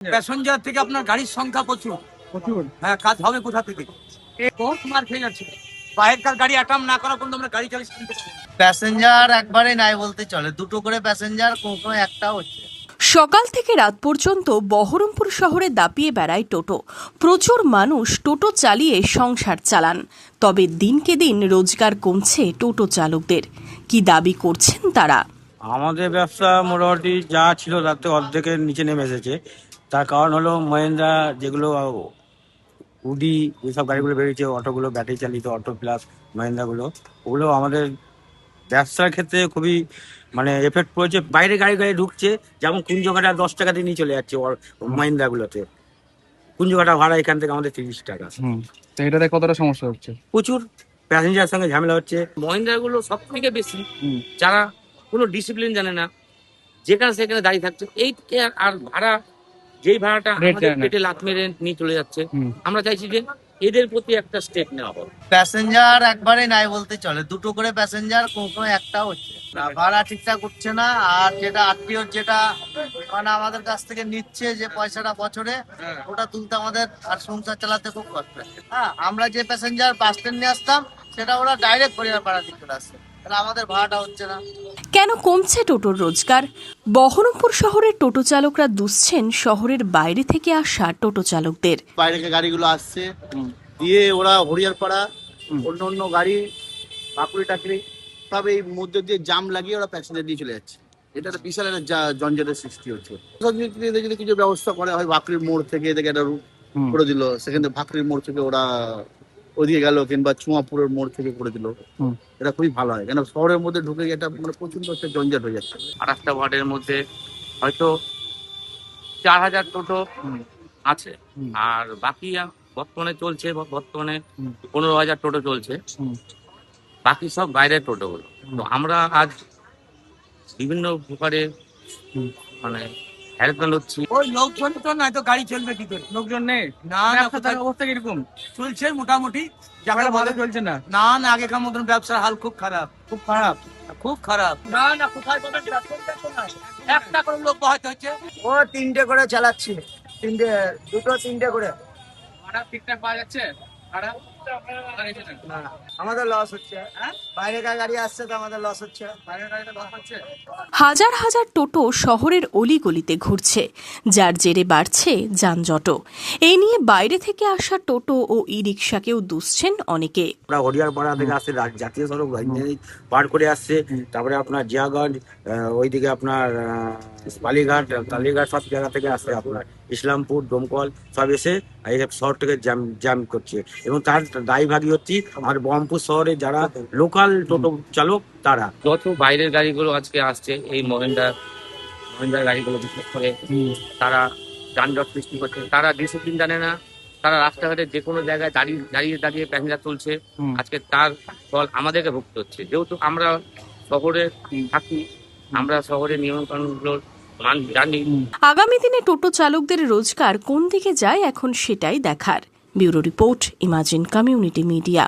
Passenger থেকে আপনার গাড়ির সংখ্যা প্রচুর প্রচুর। হ্যাঁ, কাজ হবে কোথা থেকে? মার খেয়ে যাচ্ছে। বাইরেকার গাড়ি অ্যাটাম না করা পর্যন্ত আমরা গাড়ি চালিয়ে কিনতে পারবো না। প্যাসেঞ্জার একবারে নাই বলতে চলে, দুটো করে প্যাসেঞ্জার, কোনো একটা হচ্ছে। সকাল থেকে রাত পর্যন্ত বহরমপুর শহরে দাপিয়ে বেড়ায় টোটো। প্রচুর মানুষ টোটো চালিয়ে সংসার চালান। তবে দিনকে দিন রোজগার কমছে টোটো চালকদের। কি দাবি করছেন তারা? আমাদের ব্যবসা মোটামুটি যা ছিল তার থেকে অর্ধেকের নিচে নেমে এসেছে। তার কারণ হলো মহিন্দ্রা যেগুলো উডি এইসব গাড়িগুলো বেরিয়েছে, অটোগুলো ব্যাটারি চালিত অটো প্লাস মহিন্দ্রাগুলো, ওগুলো আমাদের ব্যবসার ক্ষেত্রে খুবই মানে এফেক্ট পড়েছে। বাইরে গাড়ি গাড়ি ঢুকছে, যেমন কুঞ্জঘাটা 10 টাকা দিয়ে নিয়ে চলে যাচ্ছে মহিন্দ্রাগুলোতে। কুঞ্জঘাটা ভাড়া এখান থেকে আমাদের 30 টাকা। তো এটাতে কতটা সমস্যা হচ্ছে? প্রচুর প্যাসেঞ্জার সঙ্গে ঝামেলা হচ্ছে। মহিন্দ্রাগুলো সব থেকে বেশি যারা কোনো ডিসিপ্লিন জানে না, যেখানে সেখানে দাঁড়িয়ে থাকছে, এই আর ভাড়া যেই ভাড়াটা আমাদের পেটে লাথ মেরে নিয়ে চলে যাচ্ছে। আমরা চাইছি যে এদের প্রতি একটা স্টেপ নেওয়া হবে। প্যাসেঞ্জার একবারে নাই বলতে চলে, দুটো করে প্যাসেঞ্জার, কোনো একটা হচ্ছে না। ভাড়া ঠিকঠাক উঠছে না। আর যেটা আত্মীয় যেটা মানে আমাদের কাছ থেকে নিচ্ছে যে পয়সাটা বছরে, ওটা তুলতে আমাদের আর সংসার চালাতে খুব কষ্ট হচ্ছে। হ্যাঁ, আমরা যে প্যাসেঞ্জার বাস স্ট্যান্ড নিয়ে আসতাম সেটা ওরা ডাইরেক্ট পরিবার পাড়া দিয়ে চলে আসছে, তাহলে আমাদের ভাড়াটা হচ্ছে না। কেন কমছে টোটোর রোজগার? বহরমপুর শহরের টোটো চালকরা দুষছেন শহরের বাইরে থেকে আসা টোটো চালকদের। বাইরে থেকে গাড়িগুলো আসছে দিয়ে ওরা হরিয়ারপাড়া অন্য অন্য গাড়ি বাঁকুড়ি টাকুরি সব এই মধ্যে দিয়ে জাম লাগিয়ে ওরা প্যাসেঞ্জার দিয়ে চলে যাচ্ছে। এটা একটা বিশাল একটা জঞ্জাটের সৃষ্টি হচ্ছে। যদি কিছু ব্যবস্থা করে হয়, বাঁকুড়ির মোড় থেকে এদিকে একটা রুট করে দিল, সেখানে ভাকরির মোড় থেকে ওরা ওদিকে গেল, কিংবা চুয়াপুরের মোড় থেকে করে দিল, এটা খুবই ভালো হয়। কেন শহরের মধ্যে ঢুকে এটা মানে প্রচন্ড একটা জঞ্জাট হয়ে যাচ্ছে। 28টা ওয়ার্ডের মধ্যে হয়তো 4000 টোটো আছে, আর বাকি বর্তমানে 15,000 টোটো চলছে। বাকি সব বাইরের টোটোগুলো। তো আমরা আজ বিভিন্ন প্রকারে মানে হ্যারাসমেন্ট হচ্ছি। ওই লোকজন তো নাই তো গাড়ি চলবে কি করে? লোকজন নেই? না না, ব্যবসার অবস্থা কিরকম? চলছে মোটামুটি। জায়গাটা ভালো চলছে না? না না, আগেকার মতন ব্যবসার হাল খুব খারাপ, খুব খারাপ। খুব খারাপ। না না, কোথায় পাবেন? একটা করে লোক বহাতে হচ্ছে। ও 3টে করে চালাচ্ছে, দুটো 3টে করে। ভাড়া ঠিকঠাক পাওয়া যাচ্ছে? ভাড়া আমাদের লস হচ্ছে। বাইরেকার গাড়ি আসছে তো আমাদের লস হচ্ছে। বাইরের গাড়িতে লস হচ্ছে? হাজার হাজার টোটো শহরের অলিগলিতে ঘুরছে, যার জেরে বাড়ছে যানজটও। এই নিয়ে বাইরে থেকে আসা টোটো ও ই রিক্সাকেও দুষছেন অনেকে। আমরা হরিয়ারপাড়া থেকে আসছে, জাতীয় সড়ক পার করে আসছে, তারপরে আপনার জিয়াগঞ্জ, ওইদিকে আপনার কালীঘাট সব জায়গা থেকে আসছে, আপনার ইসলামপুর, দমকল সব এসে এই শহরটাকে জ্যাম করছে। এবং তার দায়ী ভাগী হচ্ছে আর বহরমপুর শহরে যারা লোকাল টোটো চালক তারা। যত বাইরের গাড়িগুলো আজকে আসছে, এই মহিন্দ্রা গাড়িগুলো বিশেষ করে, তারা যানজট সৃষ্টি করছে। তারা ডিসিপ্লিন জানে না, তারা রাস্তাঘাটে যে কোনো জায়গায় দাঁড়িয়ে প্যাসেঞ্জার তুলছে। আজকে তার ফল আমাদেরকে ভুগতে হচ্ছে। যেহেতু আমরা শহরে থাকি, আমরা শহরের নিয়ম কানুনগুলো জানি। আগামী দিনে টোটো চালকদের রোজগার কোন দিকে যায় এখন সেটাই দেখার। Bureau report, imagine community media.